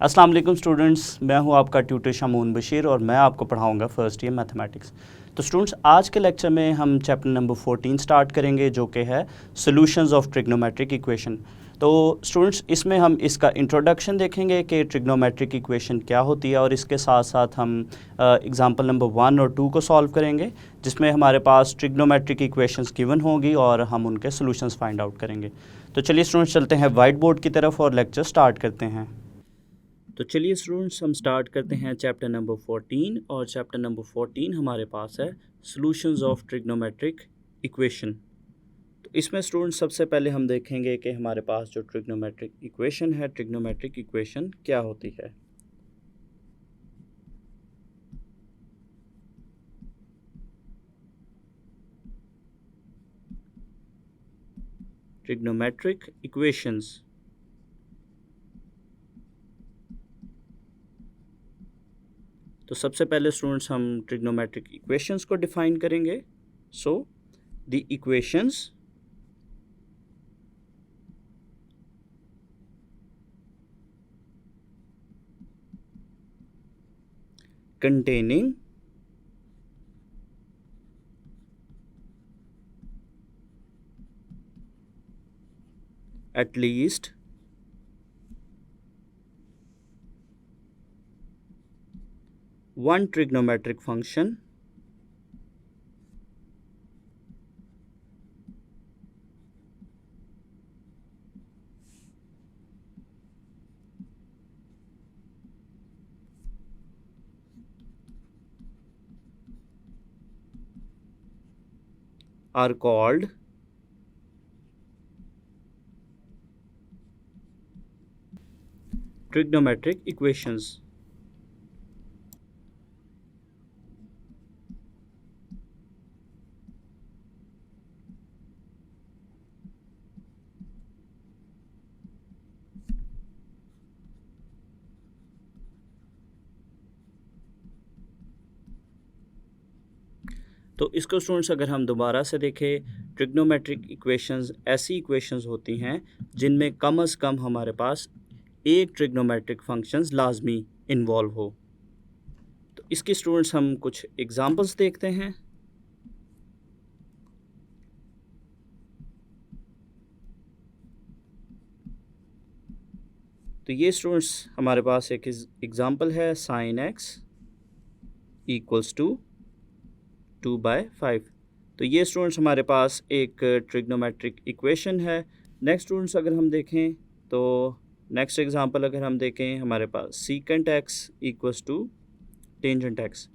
अस्सलाम वालेकुम स्टूडेंट्स, मैं हूं आपका ट्यूटर शमून बशीर और मैं आपको पढ़ाऊंगा फर्स्ट ईयर मैथमेटिक्स। तो स्टूडेंट्स, आज के लेक्चर में हम चैप्टर नंबर 14 स्टार्ट करेंगे, जो कि है सॉल्यूशंस ऑफ ट्रिग्नोमेट्रिक इक्वेशन। तो स्टूडेंट्स, इसमें हम इसका इंट्रोडक्शन देखेंगे कि ट्रिग्नोमेट्रिक इक्वेशन क्या होती है, और इसके साथ साथ हम एग्जांपल नंबर 1 और 2 को सॉल्व करेंगे, जिसमें हमारे पास ट्रिग्नोमेट्रिक इक्वेशंस गिवन होंगी और हम उनके सॉल्यूशंस फाइंड आउट करेंगे। तो चलिए स्टूडेंट्स, चलते हैं वाइट बोर्ड की तरफ और लेक्चर स्टार्ट करते हैं। तो चलिए स्टूडेंट्स, हम स्टार्ट करते हैं चैप्टर नंबर 14, और चैप्टर नंबर 14 हमारे पास है सॉल्यूशंस ऑफ ट्रिग्नोमेट्रिक इक्वेशन। तो इसमें स्टूडेंट्स सबसे पहले हम देखेंगे कि हमारे पास जो ट्रिग्नोमेट्रिक इक्वेशन है, ट्रिग्नोमेट्रिक इक्वेशन क्या होती है। ट्रिग्नोमेट्रिक इक्वेशंस तो सबसे पहले स्टूडेंट्स हम ट्रिग्नोमेट्रिक इक्वेशंस को डिफाइन करेंगे। So the equations containing at least one trigonometric function are called trigonometric equations। तो इसको स्टूडेंट्स अगर हम दोबारा से देखें, ट्रिग्नोमेट्रिक इक्वेशंस ऐसी इक्वेशंस होती हैं जिनमें कम से कम हमारे पास एक ट्रिग्नोमेट्रिक फंक्शंस लाजमी इन्वॉल्व हो। तो इसकी स्टूडेंट्स हम कुछ एग्जांपल्स देखते हैं। तो ये स्टूडेंट्स हमारे पास एक एग्जांपल है, साइन एक्स इक्वल्स टू 2/5। तो ये स्टूडेंट्स हमारे पास एक ट्रिग्नोमेट्रिक इक्वेशन है। नेक्स्ट स्टूडेंट्स अगर हम देखें, तो नेक्स्ट एग्जांपल अगर हम देखें, हमारे पास secant X equals to tangent X.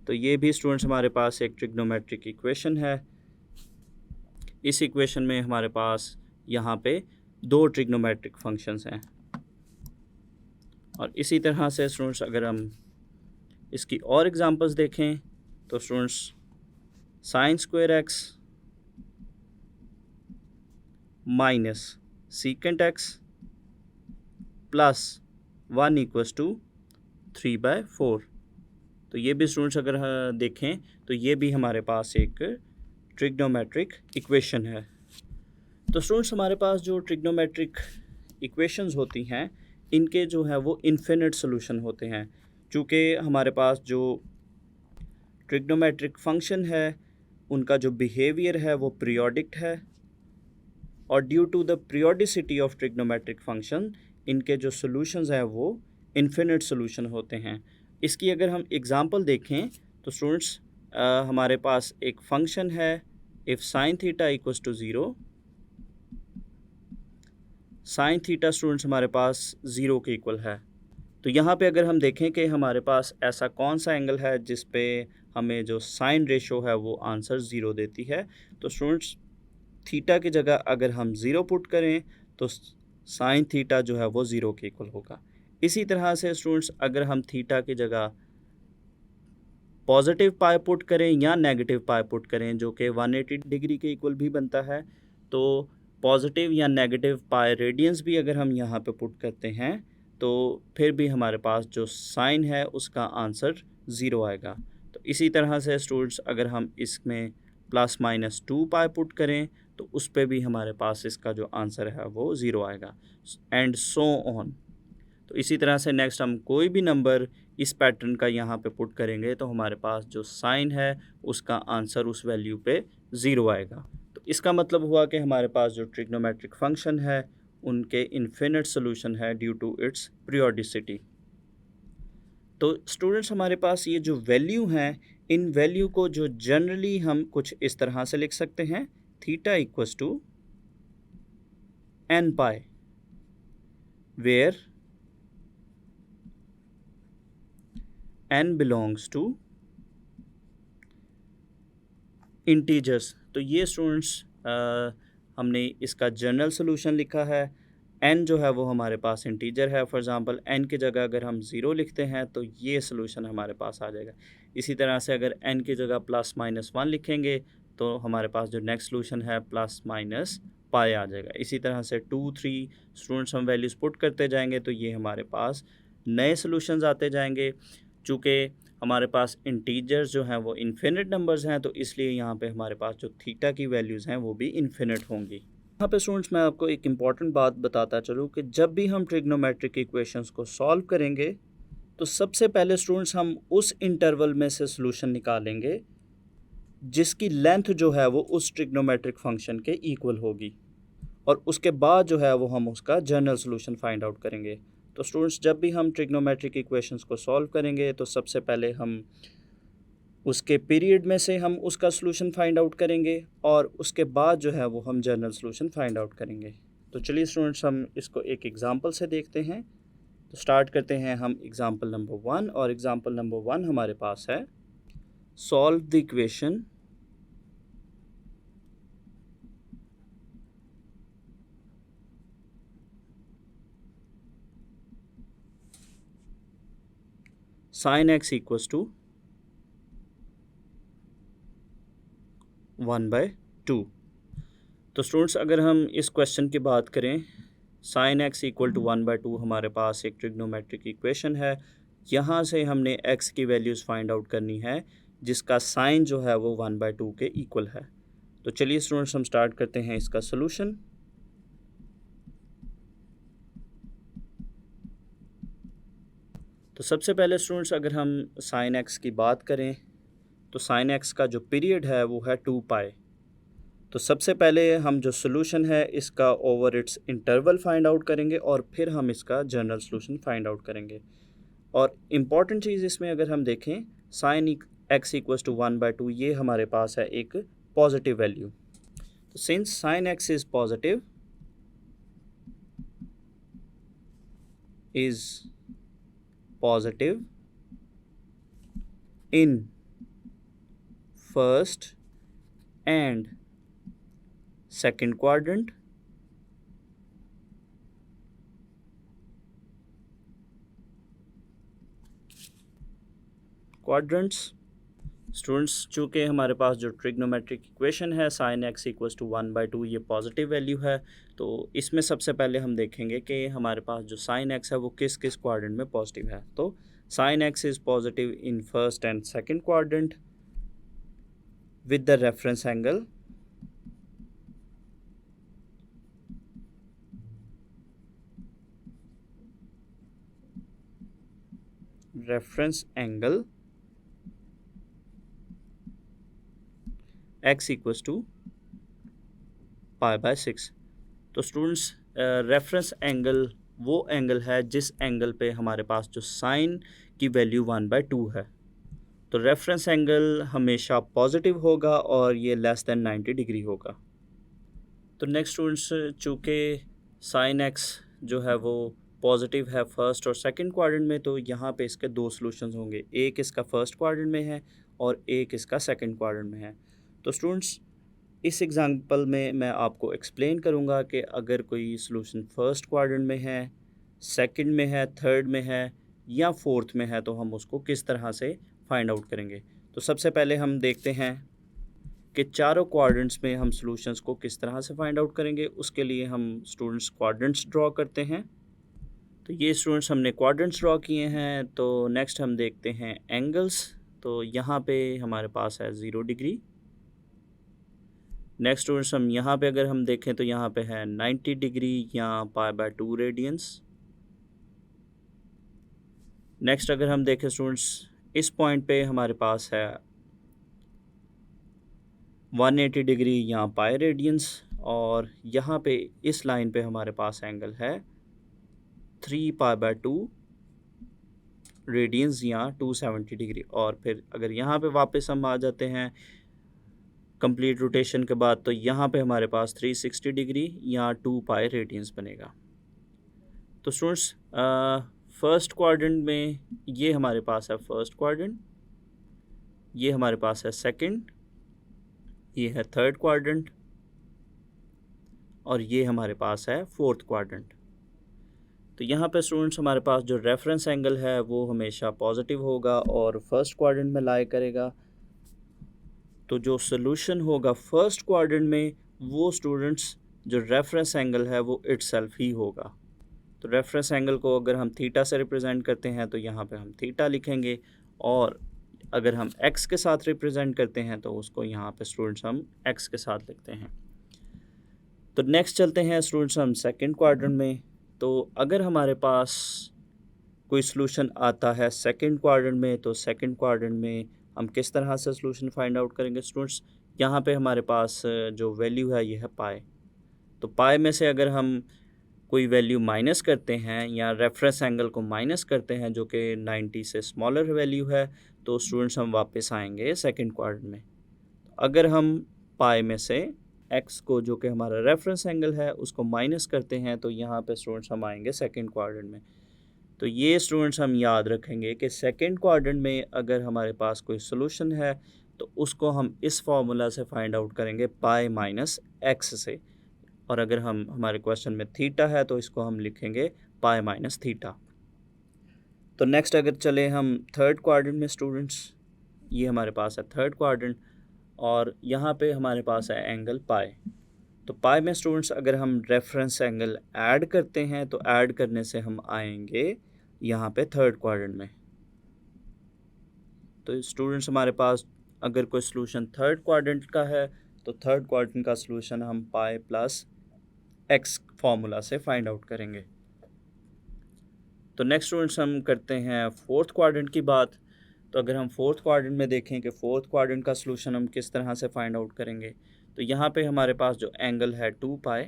तो ये भी स्टूडेंट्स हमारे पास एक ट्रिग्नोमेट्रिक इक्वेशन है। इस इक्वेशन में हमारे पास यहाँ पे दो ट्रिग्नोमेट्रिक फंक्शंस हैं। और इसी तरह से स्टूडेंट्स अगर हम इसकी और एग्जांपल्स देखें, तो students sine square x minus secant x plus 1 equals to 3/4। तो ये भी स्टूडेंट्स अगर देखें, तो ये भी हमारे पास एक ट्रिग्नोमेट्रिक इक्वेशन है। तो स्टूडेंट्स हमारे पास जो ट्रिग्नोमेट्रिक इक्वेशंस होती हैं, इनके जो है वो इन्फिनिट सोल्यूशन होते हैं। चूँकि हमारे पास जो ट्रिग्नोमेट्रिक फंक्शन है, उनका जो बिहेवियर है वो पीरियोडिक है, और due to the periodicity of trigonometric function, इनके जो सॉल्यूशंस हैं वो इन्फिनिट सॉल्यूशन होते हैं। इसकी अगर हम एग्जांपल देखें, तो स्टूडेंट्स हमारे पास एक फंक्शन है, if sine theta equals to 0, sine theta students हमारे पास 0 के इक्वल है। तो यहाँ पे अगर हम देखें कि हमारे पास ऐसा कौन सा एंगल है जिस पे हमें जो साइन रेशो है वो आंसर 0 देती है, तो स्टूडेंट्स थीटा की जगह अगर हम 0 पुट करें तो साइन थीटा जो है वो 0 के इक्वल होगा। इसी तरह से स्टूडेंट्स अगर हम थीटा की जगह पॉजिटिव पाई पुट करें या नेगेटिव पाई पुट करें, जो कि 180 डिग्री के इक्वल भी बनता है, तो पॉजिटिव या नेगेटिव पाई रेडियंस भी अगर हम यहाँ पे पुट करते हैं, तो फिर भी हमारे पास जो साइन है उसका आंसर 0 आएगा। तो इसी तरह से स्टूडेंट्स अगर हम इसमें ±2 पुट करें, तो उस पर भी हमारे पास इसका जो आंसर है वो 0 आएगा, एंड सो ऑन। तो इसी तरह से नेक्स्ट हम कोई भी नंबर इस पैटर्न का यहाँ पे पुट करेंगे तो हमारे पास जो साइन है उसका आंसर उस वैल्यू पे 0 आएगा। तो इसका मतलब हुआ कि हमारे पास जो ट्रिग्नोमेट्रिक फंक्शन है उनके इन्फिनिट सोल्यूशन है ड्यू टू इट्स पीरियोडिसिटी। तो स्टूडेंट्स हमारे पास ये जो वैल्यू हैं इन वैल्यू को जो जनरली हम कुछ इस तरह से लिख सकते हैं, theta equals to n pi, where n belongs to integers. तो ये स्टूडेंट्स हमने इसका जनरल सोल्यूशन लिखा है। n जो है वो हमारे पास इंटीजर है, फॉर एग्जांपल n की जगह अगर हम 0 लिखते हैं तो ये सोल्यूशन हमारे पास आ जाएगा। इसी तरह से अगर n की जगह प्लस माइनस 1 लिखेंगे तो हमारे पास जो नेक्स्ट सोल्यूशन है प्लस माइनस पाई आ जाएगा। इसी तरह से 2 3 स्टूडेंट्स हम वैल्यूज़ पुट करते जाएंगे तो ये हमारे पास नए सोल्यूशंस आते जाएंगे। चूँकि हमारे पास इंटीजर्स जो हैं वो इन्फिनिट नंबर्स हैं तो इसलिए यहाँ पे हमारे पास जो थीटा की वैल्यूज़ हैं वो भी इन्फिनिट होंगी। यहाँ पे स्टूडेंट्स मैं आपको एक इम्पॉर्टेंट बात बताता चलूँ कि जब भी हम ट्रिग्नोमेट्रिक इक्वेशंस को सॉल्व करेंगे तो सबसे पहले स्टूडेंट्स हम उस इंटरवल में से सोल्यूशन निकालेंगे जिसकी लेंथ जो है वो उस ट्रिग्नोमेट्रिक फंक्शन के इक्वल होगी, और उसके बाद जो है वो हम उसका जनरल सोल्यूशन फाइंड आउट करेंगे। तो स्टूडेंट्स जब भी हम ट्रिग्नोमेट्रिक इक्वेशंस को सॉल्व करेंगे तो सबसे पहले हम उसके पीरियड में से हम उसका सोल्यूशन फाइंड आउट करेंगे और उसके बाद जो है वो हम जनरल सोल्यूशन फाइंड आउट करेंगे। तो चलिए स्टूडेंट्स हम इसको एक एग्जांपल से देखते हैं। तो स्टार्ट करते हैं हम एग्जांपल नंबर 1, और एग्जांपल नंबर 1 हमारे पास है solve the equation sin x equals to 1/2। तो स्टूडेंट्स अगर हम इस क्वेश्चन की बात करें, sin x इक्वल टू 1/2 हमारे पास एक ट्रिग्नोमेट्रिक इक्वेशन है। यहाँ से हमने x की वैल्यूज़ फाइंड आउट करनी है जिसका साइन जो है वो 1/2 के इक्वल है। तो चलिए स्टूडेंट्स हम स्टार्ट करते हैं इसका सोल्यूशन। तो सबसे पहले स्टूडेंट्स अगर हम sin x की बात करें तो sin x का जो पीरियड है वो है 2 पाई। तो सबसे पहले हम जो सोल्यूशन है इसका over it's interval find out करेंगे और फिर हम इसका जनरल सोल्यूशन फाइंड आउट करेंगे। और इम्पॉर्टेंट चीज़ इसमें अगर हम देखें, sin x इक्वल्स टू 1/2 ये हमारे पास है एक पॉजिटिव वैल्यू। तो since sin x is positive in first and second quadrant, quadrants। Students चूँकि हमारे पास जो ट्रिग्नोमेट्रिक इक्वेशन है sin x इक्वल्स टू 1/2 ये पॉजिटिव वैल्यू है, तो इसमें सबसे पहले हम देखेंगे कि हमारे पास जो sin x है वो किस किस क्वाड्रेंट में पॉजिटिव है। तो sin x is positive in first and second quadrant with the reference angle x equals to π/6। तो स्टूडेंट्स रेफरेंस एंगल वो एंगल है जिस एंगल पे हमारे पास जो साइन की वैल्यू 1/2 है। तो रेफरेंस एंगल हमेशा पॉजिटिव होगा और ये लेस देन 90 डिग्री होगा। तो नेक्स्ट स्टूडेंट्स चूँकि साइन एक्स जो है वो पॉजिटिव है फर्स्ट और सेकंड क्वाड्रेंट में, तो यहाँ पे इसके दो सॉल्यूशंस होंगे, एक इसका फर्स्ट क्वाड्रेंट में है और एक इसका सेकंड क्वाड्रेंट में है। तो स्टूडेंट्स इस एग्जांपल में मैं आपको एक्सप्लेन करूँगा कि अगर कोई सॉल्यूशन फर्स्ट क्वाड्रेंट में है, सेकंड में है, थर्ड में है या फोर्थ में है तो हम उसको किस तरह से फाइंड आउट करेंगे। तो सबसे पहले हम देखते हैं कि चारों क्वाड्रेंट्स में हम सॉल्यूशंस को किस तरह से फाइंड आउट करेंगे। उसके लिए हम स्टूडेंट्स क्वाड्रेंट्स ड्रॉ करते हैं। तो ये स्टूडेंट्स हमने क्वाड्रेंट्स ड्रॉ किए हैं। तो नेक्स्ट हम देखते हैं एंगल्स। तो यहाँ पे हमारे पास है 0 डिग्री। नेक्स्ट स्टूडेंट्स हम यहाँ पे अगर हम देखें तो यहाँ पे है 90 डिग्री या π/2 रेडियंस। नेक्स्ट अगर हम देखें स्टूडेंट्स, इस पॉइंट पे हमारे पास है 180 डिग्री यहाँ पाई रेडियंस, और यहाँ पे इस लाइन पे हमारे पास एंगल है 3π/2 रेडियंस, यहाँ 270 डिग्री। और फिर अगर यहाँ पे वापस हम आ जाते हैं कंप्लीट रोटेशन के बाद, तो यहाँ पे हमारे पास 360 डिग्री, यहाँ 2π रेडियंस बनेगा। तो स्टूडेंट्स फर्स्ट क्वाड्रेंट में ये हमारे पास है फर्स्ट क्वाड्रेंट, ये हमारे पास है सेकंड, ये है थर्ड क्वाड्रेंट, और ये हमारे पास है फोर्थ क्वाड्रेंट। तो यहाँ पे स्टूडेंट्स हमारे पास जो रेफरेंस एंगल है वो हमेशा पॉजिटिव होगा और फर्स्ट क्वाड्रेंट में लाई करेगा। तो जो सोल्यूशन होगा फर्स्ट क्वाड्रेंट में, वो स्टूडेंट्स जो रेफरेंस एंगल है वो इटसेल्फ ही होगा। तो रेफरेंस एंगल को अगर हम थीटा से रिप्रेजेंट करते हैं तो यहाँ पे हम थीटा लिखेंगे, और अगर हम एक्स के साथ रिप्रेजेंट करते हैं तो उसको यहाँ पे स्टूडेंट्स हम एक्स के साथ लिखते हैं। तो नेक्स्ट चलते हैं स्टूडेंट्स हम सेकंड क्वाड्रेंट में। तो अगर हमारे पास कोई सॉल्यूशन आता है सेकंड क्वाड्रेंट में, तो सेकंड क्वाड्रेंट में हम किस तरह से सॉल्यूशन फाइंड आउट करेंगे स्टूडेंट्स। यहाँ पे हमारे पास जो वैल्यू है ये है पाई। तो पाई में से अगर हम कोई वैल्यू माइनस करते हैं या रेफरेंस एंगल को माइनस करते हैं जो कि 90 से स्मॉलर वैल्यू है, तो स्टूडेंट्स हम वापस आएंगे सेकंड क्वाड्रेंट में। अगर हम पाई में से एक्स को, जो कि हमारा रेफरेंस एंगल है, उसको माइनस करते हैं, तो यहाँ पे स्टूडेंट्स हम आएंगे सेकंड क्वाड्रेंट में। तो ये स्टूडेंट्स हम याद रखेंगे कि सेकंड क्वाड्रेंट में अगर हमारे पास कोई सोल्यूशन है तो उसको हम इस फार्मूला से फाइंड आउट करेंगे पाई माइनस एक्स से, और अगर हमारे क्वेश्चन में थीटा है तो इसको हम लिखेंगे पाई माइनस थीटा। तो नेक्स्ट अगर चले हम थर्ड क्वाड्रेंट में स्टूडेंट्स, ये हमारे पास है थर्ड क्वाड्रेंट, और यहाँ पे हमारे पास है एंगल पाई। तो पाई में स्टूडेंट्स अगर हम रेफरेंस एंगल ऐड करते हैं तो ऐड करने से हम आएंगे यहाँ पे थर्ड क्वाड्रेंट में। तो स्टूडेंट्स हमारे पास अगर कोई सॉल्यूशन थर्ड क्वाड्रेंट का है तो थर्ड क्वाड्रेंट का सॉल्यूशन हम पाई प्लस एक्स फार्मूला से फाइंड आउट करेंगे। तो नेक्स्ट स्टूडेंट्स हम करते हैं फोर्थ क्वाड्रेंट की बात। तो अगर हम फोर्थ क्वाड्रेंट में देखें कि फोर्थ क्वाड्रेंट का सॉल्यूशन हम किस तरह से फाइंड आउट करेंगे, तो यहाँ पे हमारे पास जो एंगल है 2π,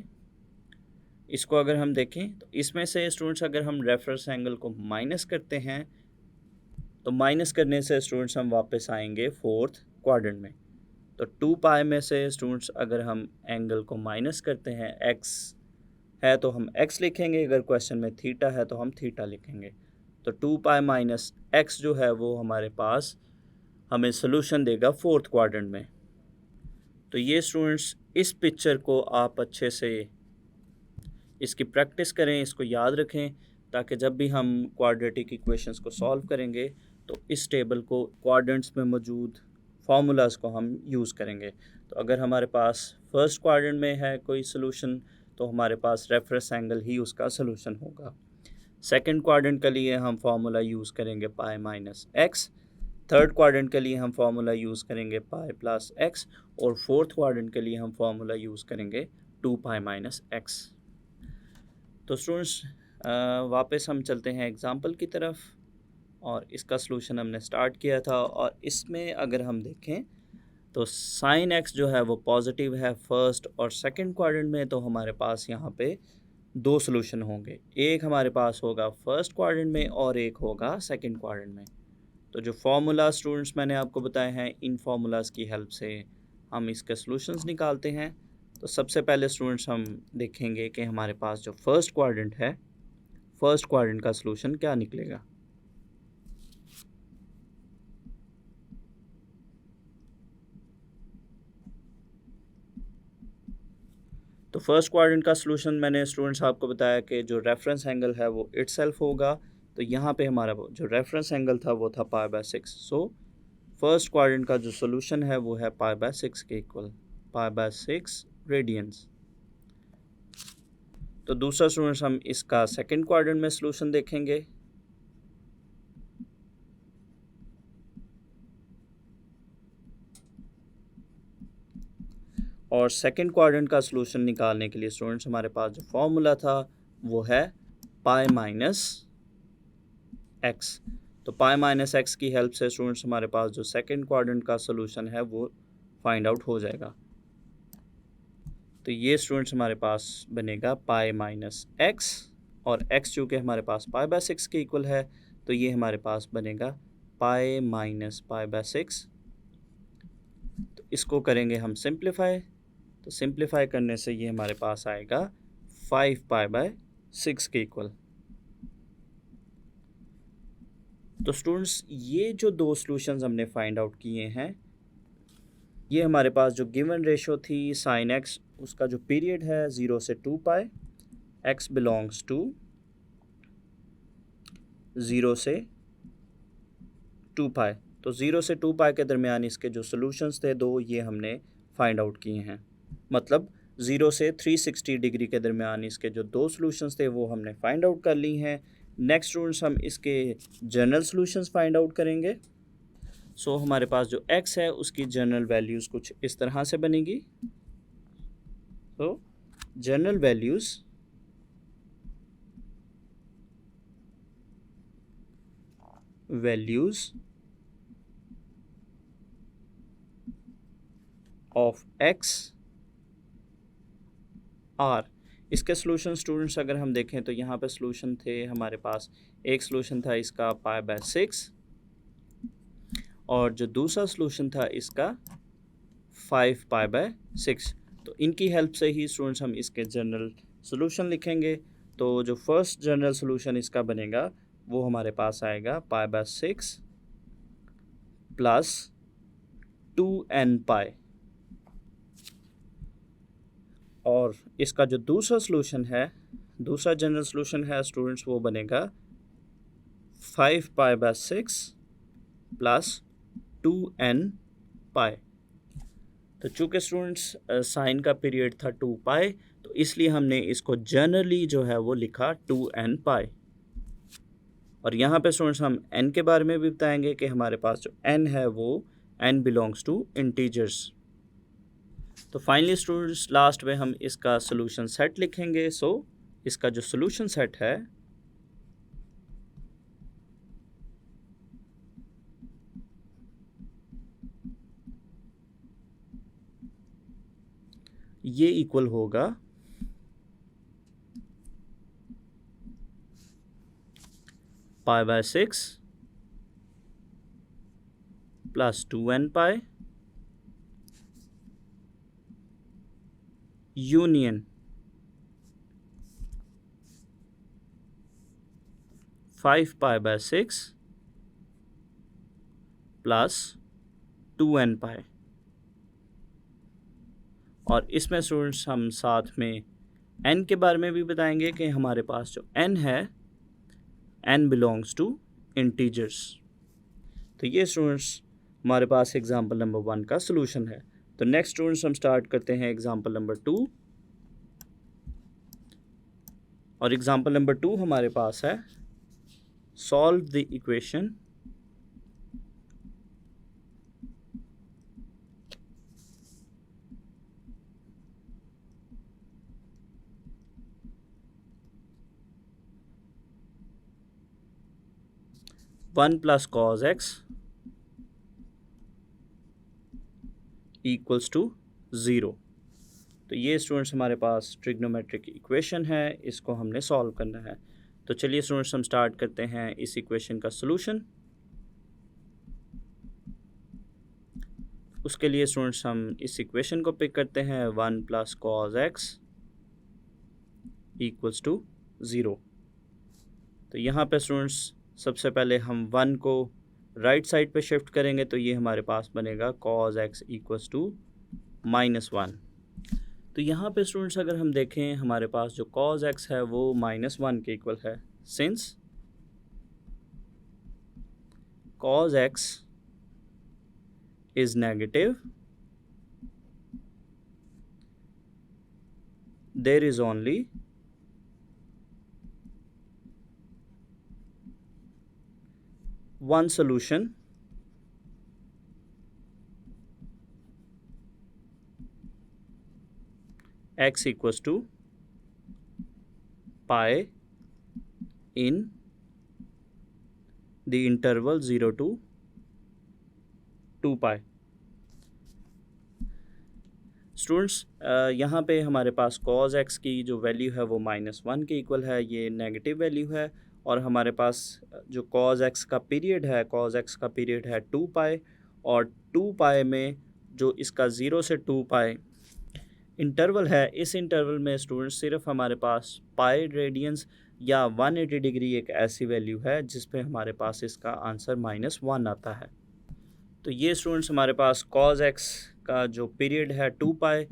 इसको अगर हम देखें तो इसमें से स्टूडेंट्स अगर हम रेफरेंस एंगल को माइनस करते हैं तो माइनस करने से स्टूडेंट्स हम वापस आएंगे फोर्थ क्वाड्रेंट में। तो 2π में से स्टूडेंट्स अगर हम एंगल को माइनस करते हैं, एक्स है तो हम एक्स लिखेंगे, अगर क्वेश्चन में थीटा है तो हम थीटा लिखेंगे। तो 2π माइनस एक्स जो है वो हमारे पास हमें सोल्यूशन देगा फोर्थ क्वाड्रेंट में। तो ये स्टूडेंट्स इस पिक्चर को आप अच्छे से इसकी प्रैक्टिस करें, इसको याद रखें, ताकि जब भी हम क्वाड्रेटिक इक्वेशंस को सॉल्व करेंगे तो इस टेबल को क्वाड्रेंट्स में मौजूद फार्मूलाज को हम यूज़ करेंगे। तो अगर हमारे पास फर्स्ट क्वाड्रेंट में है कोई सोल्यूशन तो हमारे पास रेफरेंस एंगल ही उसका सोल्यूशन होगा। सेकंड क्वाड्रेंट के लिए हम फार्मूला यूज़ करेंगे pi minus x, third quadrant के लिए हम फार्मूला यूज़ करेंगे पाई प्लस एक्स, और फोर्थ क्वाड्रेंट के लिए हम फार्मूला यूज़ करेंगे 2π माइनस एक्स। तो स्टूडेंट्स वापस हम चलते हैं एग्जाम्पल की तरफ, और इसका सलूशन हमने स्टार्ट किया था, और इसमें अगर हम देखें तो साइन एक्स जो है वो पॉजिटिव है फर्स्ट और सेकंड क्वाड्रेंट में, तो हमारे पास यहाँ पे दो सलूशन होंगे, एक हमारे पास होगा फर्स्ट क्वाड्रेंट में और एक होगा सेकंड क्वाड्रेंट में। तो जो फार्मूला स्टूडेंट्स मैंने आपको बताए हैं, इन फार्मूलाज की हेल्प से हम इसके सॉल्यूशंस निकालते हैं। तो सबसे पहले स्टूडेंट्स हम देखेंगे कि हमारे पास जो फर्स्ट क्वाड्रेंट है, फर्स्ट क्वाड्रेंट का सॉल्यूशन क्या निकलेगा। तो फर्स्ट क्वाड्रेंट का सॉल्यूशन मैंने स्टूडेंट्स आपको बताया कि जो रेफरेंस एंगल है वो इटसेल्फ होगा। तो यहाँ पे हमारा जो रेफरेंस एंगल था वो था π/6। सो फर्स्ट क्वाड्रेंट का जो सॉल्यूशन है वो है π/6 के इक्वल, π/6 रेडियंस। तो दूसरा स्टूडेंट्स हम इसका सेकंड क्वाड्रेंट में सॉल्यूशन देखेंगे। और सेकंड क्वाड्रेंट का सॉल्यूशन निकालने के लिए स्टूडेंट्स हमारे पास जो फॉर्मूला था वो है पाई माइनस एक्स। तो पाई माइनस एक्स की हेल्प से स्टूडेंट्स हमारे पास जो सेकंड क्वाड्रेंट का सोल्यूशन है वो फाइंड आउट हो जाएगा। तो ये स्टूडेंट्स हमारे पास बनेगा पाई माइनस एक्स, और एक्स चूँकि हमारे पास पाई बाय 6 के इक्वल है तो ये हमारे पास बनेगा पाई माइनस पाई बाय 6। तो इसको करेंगे हम सिंप्लीफाई, तो सिंप्लीफाई करने से ये हमारे पास आएगा 5 पाई बाय 6 के इक्वल। तो स्टूडेंट्स ये जो दो सॉल्यूशंस हमने फाइंड आउट किए हैं, ये हमारे पास जो गिवन रेशो थी साइन एक्स, उसका जो पीरियड है 0 से 2 पाई, एक्स बिलोंग्स टू 0 से 2 पाई, तो 0 से 2 पाई के दरमियान इसके जो सॉल्यूशंस थे दो, ये हमने फाइंड आउट किए हैं। मतलब 0 से 360 डिग्री के दरमियान इसके जो दो सॉल्यूशंस थे वो हमने फाइंड आउट कर ली हैं। नेक्स्ट स्टूडेंट्स हम इसके जनरल सॉल्यूशंस फाइंड आउट करेंगे। सो हमारे पास जो x है उसकी जनरल वैल्यूज़ कुछ इस तरह से बनेगी। तो general values of x are, इसके सॉल्यूशन स्टूडेंट्स अगर हम देखें तो यहाँ पे सॉल्यूशन थे हमारे पास, एक सॉल्यूशन था इसका पाई बाय 6 और जो दूसरा सॉल्यूशन था इसका 5 पाई बाय 6। तो इनकी हेल्प से ही स्टूडेंट्स हम इसके जनरल सॉल्यूशन लिखेंगे। तो जो फर्स्ट जनरल सॉल्यूशन इसका बनेगा वो हमारे पास आएगा पाई बाय 6 प्लस 2n पाई, और इसका जो दूसरा सॉल्यूशन है, दूसरा जनरल सॉल्यूशन है स्टूडेंट्स, वो बनेगा 5 पाई बाय 6 प्लस 2n पाई। तो चूँकि स्टूडेंट्स साइन का पीरियड था 2 पाई, तो इसलिए हमने इसको जनरली जो है वो लिखा 2n पाई। और यहाँ पे स्टूडेंट्स हम n के बारे में भी बताएंगे कि हमारे पास जो n है वो n बिलोंग्स टू इंटीजर्स। तो फाइनली स्टूडेंट्स लास्ट में हम इसका सोल्यूशन सेट लिखेंगे। सो इसका जो सोल्यूशन सेट है ये इक्वल होगा pi by 6 plus 2n pi union 5 pi by 6 plus 2n पाई। और इसमें स्टूडेंट्स हम साथ में n के बारे में भी बताएंगे कि हमारे पास जो n है n बिलोंग्स टू इंटीजर्स। तो ये स्टूडेंट्स हमारे पास एग्जाम्पल नंबर 1 का सोल्यूशन है। तो नेक्स्ट स्टूडेंट्स हम स्टार्ट करते हैं एग्जाम्पल नंबर 2, और एग्जाम्पल नंबर 2 हमारे पास है solve the equation 1 plus cos x equals to 0। तो ये स्टूडेंट्स हमारे पास ट्रिग्नोमेट्रिक इक्वेशन है, इसको हमने सॉल्व करना है। तो चलिए स्टूडेंट्स हम स्टार्ट करते हैं इस इक्वेशन का सॉल्यूशन। उसके लिए स्टूडेंट्स हम इस इक्वेशन को पिक करते हैं 1 plus cos x equals to 0। तो यहाँ पे स्टूडेंट्स सबसे पहले हम 1 को राइट साइड पे शिफ्ट करेंगे, तो ये हमारे पास बनेगा कॉस एक्स इक्वल्स टू -1। तो यहाँ पे स्टूडेंट्स अगर हम देखें हमारे पास जो कॉस एक्स है वो -1 के इक्वल है। Since cos x is negative, there is only one solution x equals to pi in the interval 0 to 2 pi. Students यहाँ पे हमारे पास कॉज एक्स की जो वैल्यू है वो -1 के इक्वल है, ये नेगेटिव वैल्यू है। और हमारे पास जो कॉज एक्स का पीरियड है 2 पाई, और 2 पाई में जो इसका 0 से 2 पाई इंटरवल है, इस इंटरवल में स्टूडेंट्स सिर्फ हमारे पास पाई रेडियंस या 180 डिग्री एक ऐसी वैल्यू है जिस पे हमारे पास इसका आंसर -1 आता है। तो ये स्टूडेंट्स हमारे पास कॉज एक्स का जो पीरियड है 2 पाई,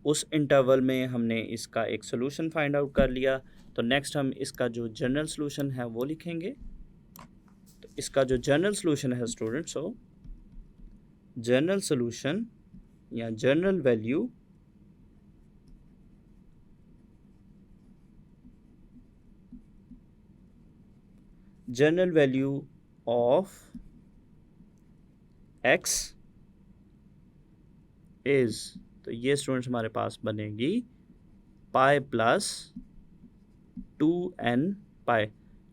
उस इंटरवल में हमने इसका एक सोल्यूशन फाइंड आउट कर लिया। तो नेक्स्ट हम इसका जो जनरल सोल्यूशन है वो लिखेंगे। तो इसका जो जनरल सोल्यूशन है स्टूडेंट्स, हो जनरल सोल्यूशन या general value of x is, तो ये स्टूडेंट्स हमारे पास बनेगी पाई प्लस 2n पाई।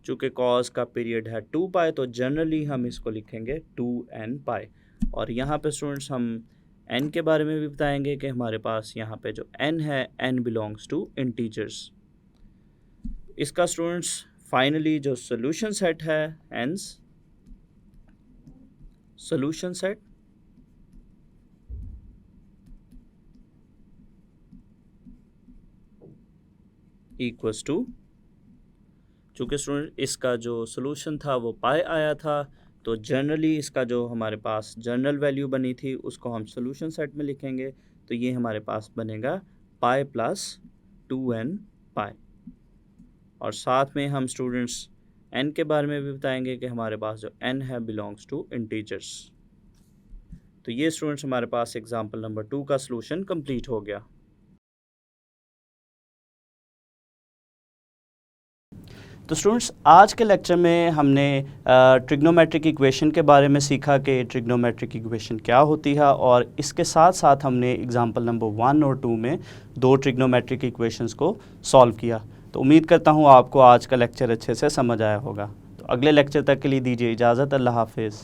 चूँकि कॉज का पीरियड है 2 पाई तो जनरली हम इसको लिखेंगे 2n पाई। और यहाँ पे स्टूडेंट्स हम n के बारे में भी बताएंगे कि हमारे पास यहाँ पे जो n है, n बिलोंग्स टू इंटीजर्स। इसका स्टूडेंट्स फाइनली जो सोल्यूशन सेट है, hence solution set equals to, चूँकि स्टूडेंट इसका जो सोल्यूशन था वो पाई आया था, तो जनरली इसका जो हमारे पास जनरल वैल्यू बनी थी उसको हम सोल्यूशन सेट में लिखेंगे। तो ये हमारे पास बनेगा पाई प्लस 2n पाई। और साथ में हम स्टूडेंट्स n के बारे में भी बताएंगे कि हमारे पास जो n है बिलोंग्स टू इंटीजर्स। तो ये स्टूडेंट्स हमारे पास एग्जांपल नंबर 2 का सलूशन कंप्लीट हो गया। तो स्टूडेंट्स आज के लेक्चर में हमने ट्रिग्नोमेट्रिक इक्वेशन के बारे में सीखा कि ट्रिग्नोमेट्रिक इक्वेशन क्या होती है, और इसके साथ साथ हमने एग्जांपल नंबर 1 और 2 में 2 ट्रिग्नोमेट्रिक इक्वेशंस को सॉल्व किया। तो उम्मीद करता हूँ आपको आज का लेक्चर अच्छे से समझ आया होगा। तो अगले लेक्चर तक के लिए दीजिए इजाज़त। अल्लाह हाफिज़।